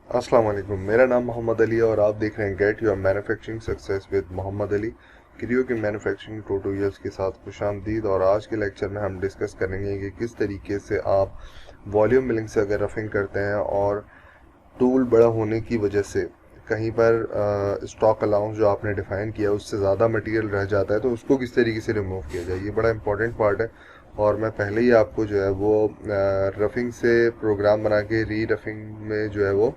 अस्सलाम वालेकुम। मेरा नाम मोहम्मद अली है और आप देख रहे हैं get your manufacturing success with Mohammad Ali. Creo की मैन्युफैक्चरिंग ट्यूटोरियल्स के साथ खुशामदीद। और आज के लेक्चर में हम डिस्कस करेंगे कि किस तरीके से आप वॉल्यूम मिलिंग से अगर रफिंग करते हैं और टूल बड़ा होने की वजह से कहीं पर स्टॉक अलाउंस जो आपने डिफाइन किया उससे ज़्यादा मटेरियल रह जाता है, तो उसको किस तरीके से रिमूव किया जाए, ये बड़ा इंपॉर्टेंट पार्ट है। और मैं पहले ही आपको जो है वो रफिंग से प्रोग्राम बना के री रफिंग में जो है वो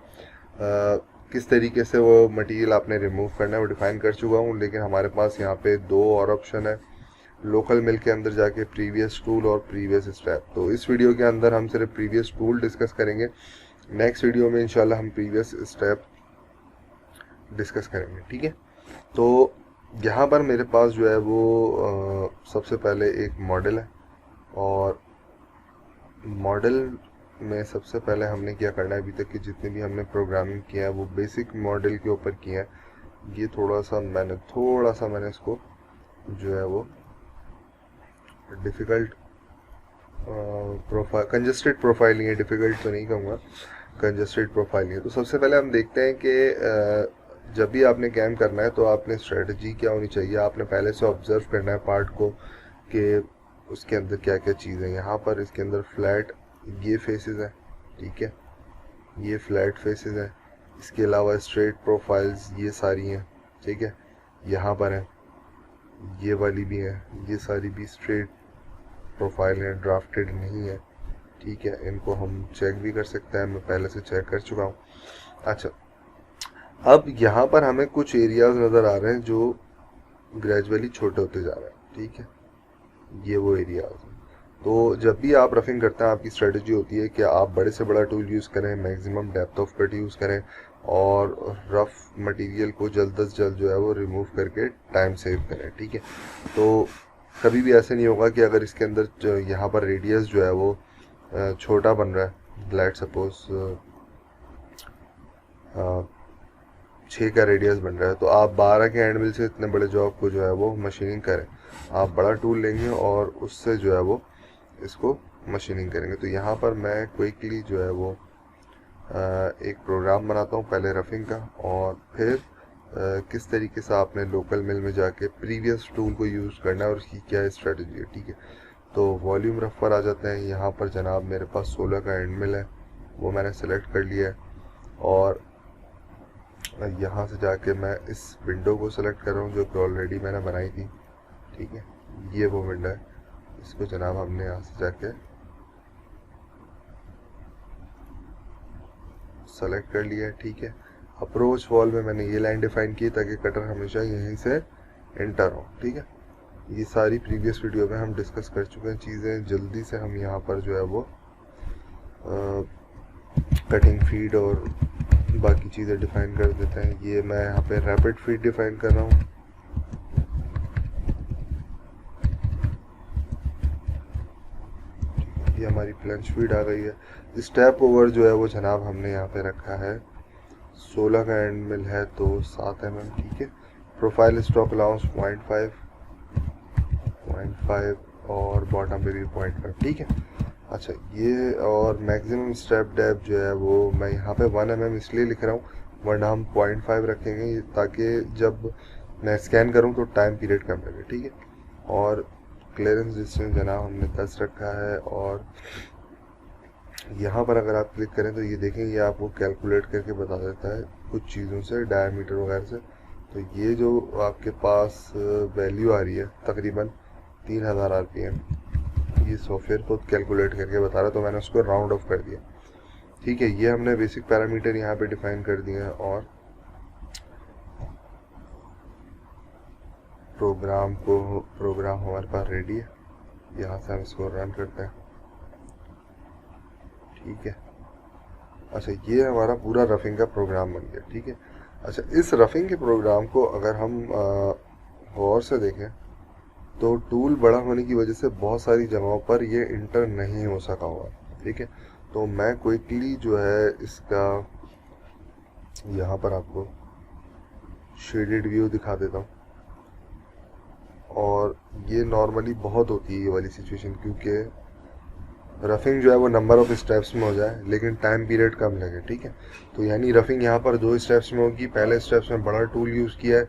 किस तरीके से वो मटेरियल आपने रिमूव करना है वो डिफाइन कर चुका हूँ। लेकिन हमारे पास यहाँ पे दो और ऑप्शन है, लोकल मिल के अंदर जाके प्रीवियस टूल और प्रीवियस स्टेप। तो इस वीडियो के अंदर हम सिर्फ प्रीवियस टूल डिस्कस करेंगे। नेक्स्ट वीडियो में इंशाल्लाह हम प्रीवियस स्टेप डिस्कस करेंगे, ठीक है। तो यहाँ पर मेरे पास जो है वो सबसे पहले एक मॉडल है, और मॉडल में सबसे पहले हमने क्या करना है, अभी तक की जितनी भी हमने प्रोग्रामिंग किया है वो बेसिक मॉडल के ऊपर किया है। ये थोड़ा सा मैंने इसको जो है वो डिफ़िकल्ट प्रोफाइल, कंजस्टेड प्रोफाइल नहीं है, डिफ़िकल्ट तो नहीं कहूँगा, कंजस्टेड प्रोफाइल है। तो सबसे पहले हम देखते हैं कि जब भी आपने कैम करना है तो आपने स्ट्रेटजी क्या होनी चाहिए। आपने पहले से ऑब्जर्व करना है पार्ट को कि उसके अंदर क्या क्या चीज़ है। यहाँ पर इसके अंदर फ्लैट ये फेसेस है, ठीक है, ये फ्लैट फेसेस है। इसके अलावा स्ट्रेट प्रोफाइल्स ये सारी हैं, ठीक है, यहाँ पर है, ये वाली भी है, ये सारी भी स्ट्रेट प्रोफाइल है, ड्राफ्टेड नहीं है, ठीक है। इनको हम चेक भी कर सकते हैं, मैं पहले से चेक कर चुका हूँ। अच्छा, अब यहाँ पर हमें कुछ एरियाज नज़र आ रहे हैं जो ग्रेजुअली छोटे होते जा रहे हैं, ठीक है, ये वो एरियाज हैं। तो जब भी आप रफिंग करते हैं आपकी स्ट्रेटजी होती है कि आप बड़े से बड़ा टूल यूज़ करें, maximum depth of cut use करें और रफ मटेरियल को जल्द से जल्द जो है वो रिमूव करके टाइम सेव करें, ठीक है। तो कभी भी ऐसे नहीं होगा कि अगर इसके अंदर यहाँ पर रेडियस जो है वो छोटा बन रहा है, लेट सपोज 6 का रेडियस बन रहा है, तो आप 12 के हैंड मिल से इतने बड़े जॉब को जो है वो मशीनिंग करें। आप बड़ा टूल लेंगे और उससे जो है वो इसको मशीनिंग करेंगे। तो यहाँ पर मैं क्विकली जो है वो एक प्रोग्राम बनाता हूँ, पहले रफिंग का और फिर किस तरीके से आपने लोकल मिल में जाके प्रीवियस टूल को यूज़ करना है और उसकी क्या स्ट्रेटजी है, ठीक है। तो वॉल्यूम रफ पर आ जाते हैं। यहाँ पर जनाब मेरे पास 16 का एंड मिल है, वो मैंने सेलेक्ट कर लिया है। और यहाँ से जाके मैं इस विंडो को सेलेक्ट कर रहा हूँ जो कि ऑलरेडी मैंने बनाई थी, ठीक है, ये वो विंडो है। इसको जनाब हमने यहाँ से जाके सेलेक्ट कर लिया है, ठीक है। अप्रोच वॉल में मैंने ये लाइन डिफाइन की ताकि कटर हमेशा यहीं से एंटर हो, ठीक है। ये सारी प्रीवियस वीडियो में हम डिस्कस कर चुके हैं चीज़ें। जल्दी से हम यहाँ पर जो है वो कटिंग फीड और बाकी चीज़ें डिफाइन कर देते हैं। ये मैं यहाँ पे रैपिड फीड डिफाइन कर रहा हूँ, ये हमारी प्लंज फीड आ गई है। स्टेप ओवर जो है वो जनाब हमने यहाँ पे रखा है 16 का एंड मिल है तो 7 mm, ठीक है। प्रोफाइल स्टॉक अलाउंस 0.5 और बॉटम पे भी 0.5, ठीक है। अच्छा, ये और मैक्सिमम स्टेप डेप्थ जो है वो मैं यहाँ पे 1 mm इसलिए लिख रहा हूँ, वरना हम 0.5 रखेंगे ताकि जब मैं स्कैन करूँ तो टाइम पीरियड कम लगे, ठीक है। और क्लियरेंस डिस्टेंस जनाब हमने 10 रखा है। और यहाँ पर अगर आप क्लिक करें तो ये देखें, ये आपको कैलकुलेट करके बता देता है कुछ चीज़ों से, डायमीटर वगैरह से। तो ये जो आपके पास वैल्यू आ रही है तकरीबन 3000 RPM, ये सॉफ्टवेयर को कैलकुलेट करके बता रहा है, तो मैंने उसको राउंड ऑफ कर दिया, ठीक है। ये हमने बेसिक पैरामीटर यहाँ पे डिफाइन कर दिए हैं। और प्रोग्राम हमारे पास रेडी है, यहाँ से हम इसको रन करते हैं, ठीक है। अच्छा, ये हमारा पूरा रफिंग का प्रोग्राम बन गया, ठीक है। अच्छा, इस रफिंग के प्रोग्राम को अगर हम गौर से देखें तो टूल बड़ा होने की वजह से बहुत सारी जगहों पर ये इंटर नहीं हो सका हुआ, ठीक है। तो मैं क्विकली जो है इसका यहाँ पर आपको शेडेड व्यू दिखा देता हूँ। और ये नॉर्मली बहुत होती है ये वाली सिचुएशन, क्योंकि रफिंग जो है वो नंबर ऑफ स्टेप्स में हो जाए लेकिन टाइम पीरियड कम लगे, ठीक है। तो यानी रफिंग यहाँ पर 2 स्टेप्स में होगी। पहले स्टेप्स में बड़ा टूल यूज़ किया है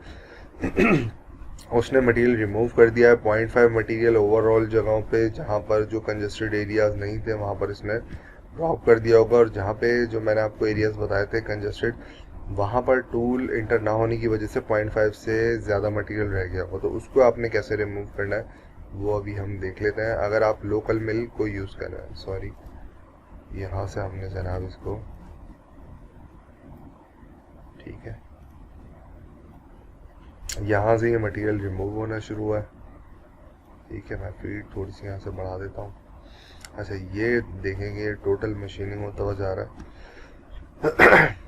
उसने मटेरियल रिमूव कर दिया है। 0.5 मटेरियल ओवरऑल जगहों पे जहाँ पर जो कंजेस्टेड एरियाज नहीं थे वहाँ पर इसने ड्रॉप कर दिया होगा, और जहाँ पे जो मैंने आपको एरियाज बताए थे कंजेस्टेड, वहाँ पर टूल इंटर ना होने की वजह से 0.5 से ज़्यादा मटेरियल रह गया होगा। तो उसको आपने कैसे रिमूव करना है वो अभी हम देख लेते हैं। अगर आप लोकल मिल को यूज़ कर रहे हैं, सॉरी, यहाँ से हमने जनाब इसको, ठीक है, यहाँ से ये मटेरियल रिमूव होना शुरू हुआ है, ठीक है। मैं फीड थोड़ी सी यहाँ से बढ़ा देता हूँ। अच्छा, ये देखेंगे टोटल मशीनिंग होता हुआ जा रहा है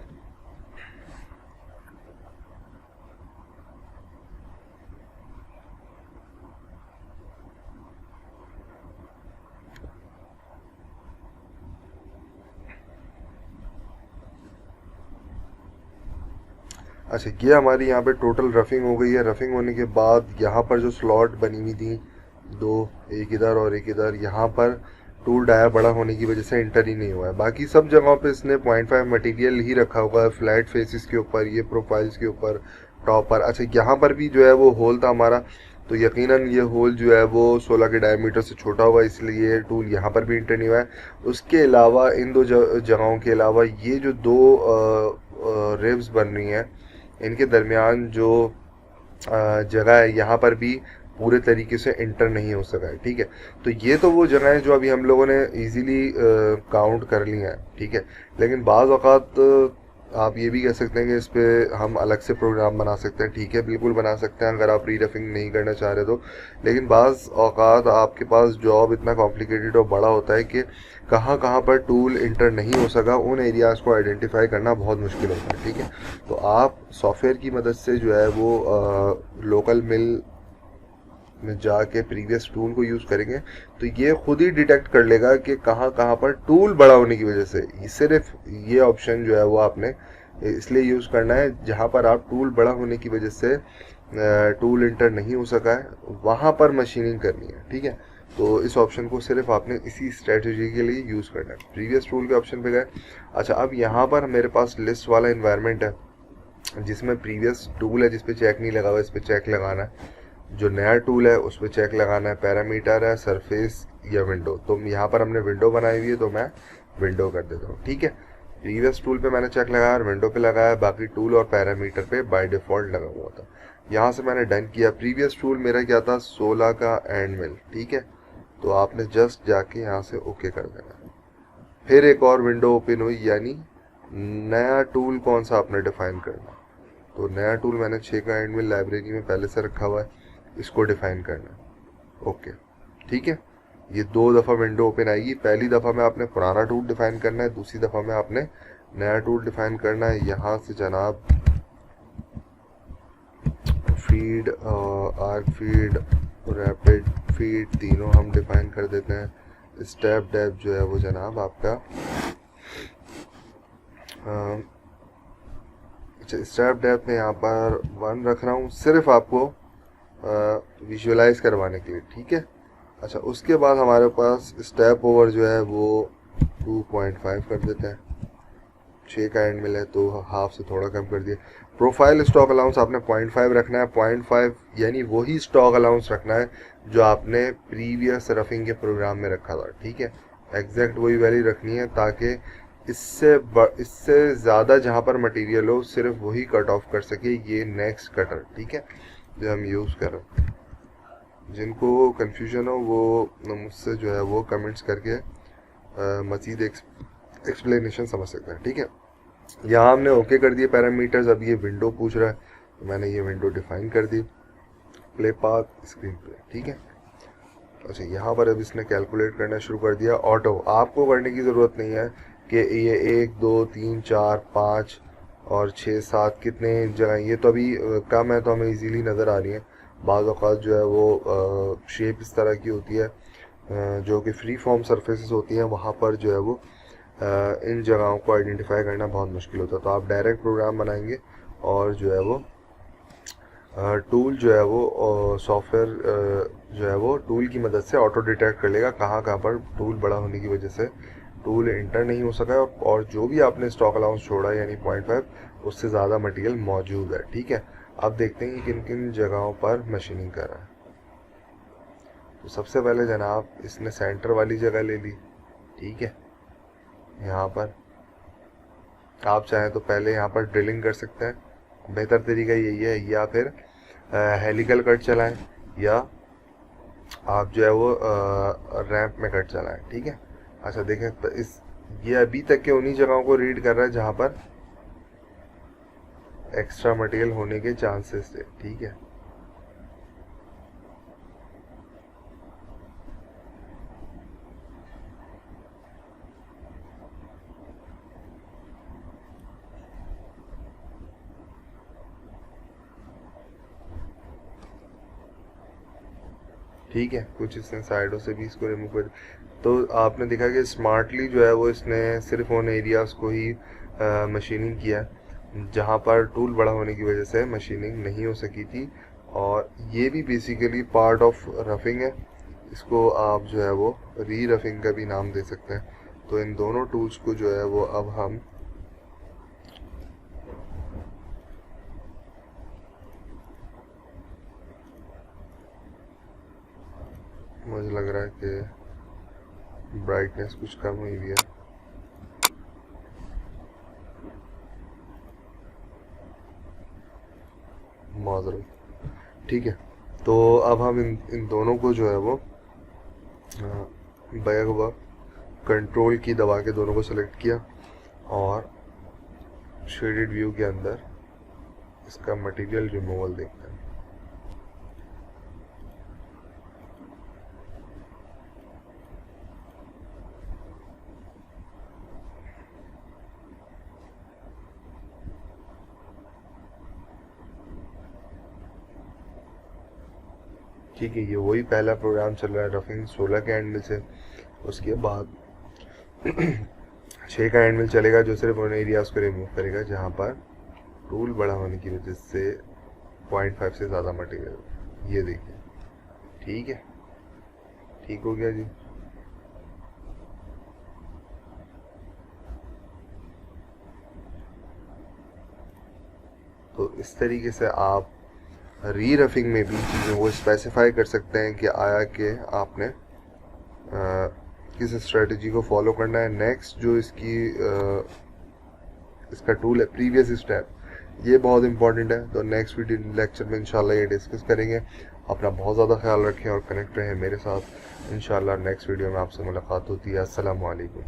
अच्छा, ये हमारी यहाँ पे टोटल रफिंग हो गई है। रफिंग होने के बाद यहाँ पर जो स्लॉट बनी हुई थी दो, एक इधर और एक इधर, यहाँ पर टूल डाया बड़ा होने की वजह से इंटर ही नहीं हुआ है। बाकी सब जगहों पे इसने 0.5 मटेरियल ही रखा हुआ है, फ्लैट फेसिस के ऊपर, ये प्रोफाइल्स के ऊपर, टॉप पर। अच्छा, यहाँ पर भी जो है वो होल था हमारा, तो यकीनन ये होल जो है वो 16 के डायमीटर से छोटा हुआ, इसलिए टूल यहाँ पर भी इंटर नहीं हुआ है। उसके अलावा इन दो जगहों के अलावा ये जो दो रिब्स बन रही हैं, इनके दरमियान जो जगह है यहाँ पर भी पूरे तरीके से इंटर नहीं हो सका है, ठीक है। तो ये तो वो जगह है जो अभी हम लोगों ने इजीली काउंट कर ली हैं, ठीक है। लेकिन बाज़ औक़ात आप ये भी कह सकते हैं कि इस पर हम अलग से प्रोग्राम बना सकते हैं, ठीक है, बिल्कुल बना सकते हैं अगर आप री रफिंग नहीं करना चाह रहे तो। लेकिन बाज़ औक़ात आपके पास जॉब इतना कॉम्प्लिकेटेड और बड़ा होता है कि कहाँ कहाँ पर टूल इंटर नहीं हो सका, उन एरियाज़ को आइडेंटिफाई करना बहुत मुश्किल होता है, ठीक है। तो आप सॉफ्टवेयर की मदद से जो है वो लोकल मिल में जाके प्रीवियस टूल को यूज़ करेंगे तो ये खुद ही डिटेक्ट कर लेगा कि कहाँ कहाँ पर टूल बड़ा होने की वजह से। सिर्फ ये ऑप्शन जो है वो आपने इसलिए यूज़ करना है जहाँ पर आप टूल बड़ा होने की वजह से टूल इंटर नहीं हो सका है, वहाँ पर मशीनिंग करनी है, ठीक है। तो इस ऑप्शन को सिर्फ आपने इसी स्ट्रेटजी के लिए यूज़ करना है। प्रीवियस टूल के ऑप्शन पे गए। अच्छा, अब यहाँ पर मेरे पास लिस्ट वाला इन्वायरमेंट है जिसमें प्रीवियस टूल है जिस पे चेक नहीं लगा हुआ, इस पर चेक लगाना है। जो नया टूल है उस पर चेक लगाना है। पैरामीटर है, सरफेस या विंडो, तो यहाँ पर हमने विंडो बनाई हुई है तो मैं विंडो कर देता हूँ, ठीक है। प्रीवियस टूल पे मैंने चेक लगाया और विंडो पे लगाया, बाकी टूल और पैरामीटर पे बाय डिफ़ॉल्ट लगा हुआ था। यहाँ से मैंने डन किया। प्रीवियस टूल मेरा क्या था, 16 का एंड मिल, ठीक है। तो आपने जस्ट जाके यहाँ से ओके कर देना। फिर एक और विंडो ओपन हुई, यानी नया टूल कौन सा आपने डिफाइन करना। तो नया टूल मैंने 6 का एंड मिल लाइब्रेरी में पहले से रखा हुआ है, इसको डिफाइन करना है, ओके, ठीक है। ये 2 दफ़ा विंडो ओपन आएगी। पहली दफ़ा में आपने पुराना टूल डिफाइन करना है, दूसरी दफ़ा में आपने नया टूल डिफाइन करना है। यहाँ से जनाब feed, arc feed, rapid feed, तीनों हम डिफाइन कर देते हैं। स्टेप डेप्थ जो है वो जनाब आपका स्टेप डेप्थ में यहाँ पर 1 रख रहा हूँ, सिर्फ आपको विजुअलाइज करवाने के लिए, ठीक है। अच्छा, उसके बाद हमारे पास स्टेप ओवर जो है वो 2.5 कर देते हैं। 6 का एंड मिल है तो हाफ से थोड़ा कम कर दिया। प्रोफाइल स्टॉक अलाउंस आपने 0.5 रखना है। 0.5 यानी वही स्टॉक अलाउंस रखना है जो आपने प्रीवियस रफिंग के प्रोग्राम में रखा था, ठीक है। एग्जैक्ट वही वैल्यू रखनी है ताकि इससे ज़्यादा जहाँ पर मटेरियल हो सिर्फ वही कट ऑफ कर सके ये नेक्स्ट कटर, ठीक है, जो हम यूज़ कर रहे हैं। जिनको कन्फ्यूजन हो वो मुझसे जो है वो कमेंट्स करके मज़ीद एक्सप्लेनेशन समझ सकते हैं, ठीक है। यहाँ हमने ओके कर दिए पैरामीटर्स। अब ये विंडो पूछ रहा है तो मैंने ये विंडो डिफाइन कर दी, प्ले पाथ स्क्रीन पे, ठीक है। अच्छा, यहाँ पर अब इसने कैलकुलेट करना शुरू कर दिया ऑटो। आपको करने की ज़रूरत नहीं है कि ये 1 2 3 4 5 और 6 7 कितने जगह, ये तो अभी कम है तो हमें इजीली नज़र आ रही है। बाज़ औक़ात जो है वो शेप इस तरह की होती है जो कि फ्री फॉर्म सरफेसेस होती हैं, वहाँ पर जो है वो इन जगहों को आइडेंटिफाई करना बहुत मुश्किल होता है। तो आप डायरेक्ट प्रोग्राम बनाएंगे और जो है वो टूल जो है वो सॉफ्टवेयर जो है वो टूल की मदद से ऑटो डिटेक्ट कर लेगा कहाँ कहाँ पर टूल बड़ा होने की वजह से टूल इंटर नहीं हो सका है, और जो भी आपने स्टॉक अलाउंस छोड़ा यानी 0.5 उससे ज़्यादा मटेरियल मौजूद है। ठीक है, अब देखते हैं कि किन किन जगहों पर मशीनिंग कर रहा है। तो सबसे पहले जनाब इसने सेंटर वाली जगह ले ली। ठीक है, यहाँ पर आप चाहें तो पहले यहाँ पर ड्रिलिंग कर सकते हैं, बेहतर तरीका यही है, या फिर हेलिकल कट चलाएं, या आप जो है वो रैंप में कट चलाएं। ठीक है, अच्छा देखें तो ये अभी तक के उन्हीं जगहों को रीड कर रहा है जहाँ पर एक्स्ट्रा मटेरियल होने के चांसेस थे। ठीक है, ठीक है, कुछ इसने साइडों से भी इसको रिमूव कर। तो आपने देखा कि स्मार्टली जो है वो इसने सिर्फ उन एरियाज़ को ही मशीनिंग किया जहाँ पर टूल बड़ा होने की वजह से मशीनिंग नहीं हो सकी थी, और ये भी बेसिकली पार्ट ऑफ रफिंग है। इसको आप जो है वो री रफिंग का भी नाम दे सकते हैं। तो इन दोनों टूल्स को जो है वो अब हम मुझे लग रहा है कि ब्राइटनेस कुछ कम हुई हुई है। माजरत, ठीक है। तो अब हम इन दोनों को जो है वो बैग व कंट्रोल की दबा के दोनों को सेलेक्ट किया, और शेडेड व्यू के अंदर इसका मटेरियल रिमूवल देखते हैं। ठीक है, ये वही पहला प्रोग्राम चल रहा है रफिंग 16 के हैंडल से। उसके बाद 6 का हैंडल चलेगा जो सिर्फ उन एरियाज को रिमूव करेगा जहाँ पर टूल बड़ा होने की वजह से 0.5 से ज़्यादा मटेरियल। ये देखिए, ठीक है, ठीक हो गया जी। तो इस तरीके से आप री रफिंग में भी चीज़ें वो स्पेसिफाई कर सकते हैं कि आया कि आपने किस स्ट्रेटजी को फॉलो करना है। नेक्स्ट जो इसका टूल है प्रीवियस स्टेप, ये बहुत इंपॉर्टेंट है। तो नेक्स्ट वीडियो लेक्चर में इंशाल्लाह ये डिस्कस करेंगे। अपना बहुत ज़्यादा ख्याल रखें और कनेक्ट रहें मेरे साथ। इंशाल्लाह नेक्स्ट वीडियो में आपसे मुलाकात होती है। अस्सलाम वालेकुम।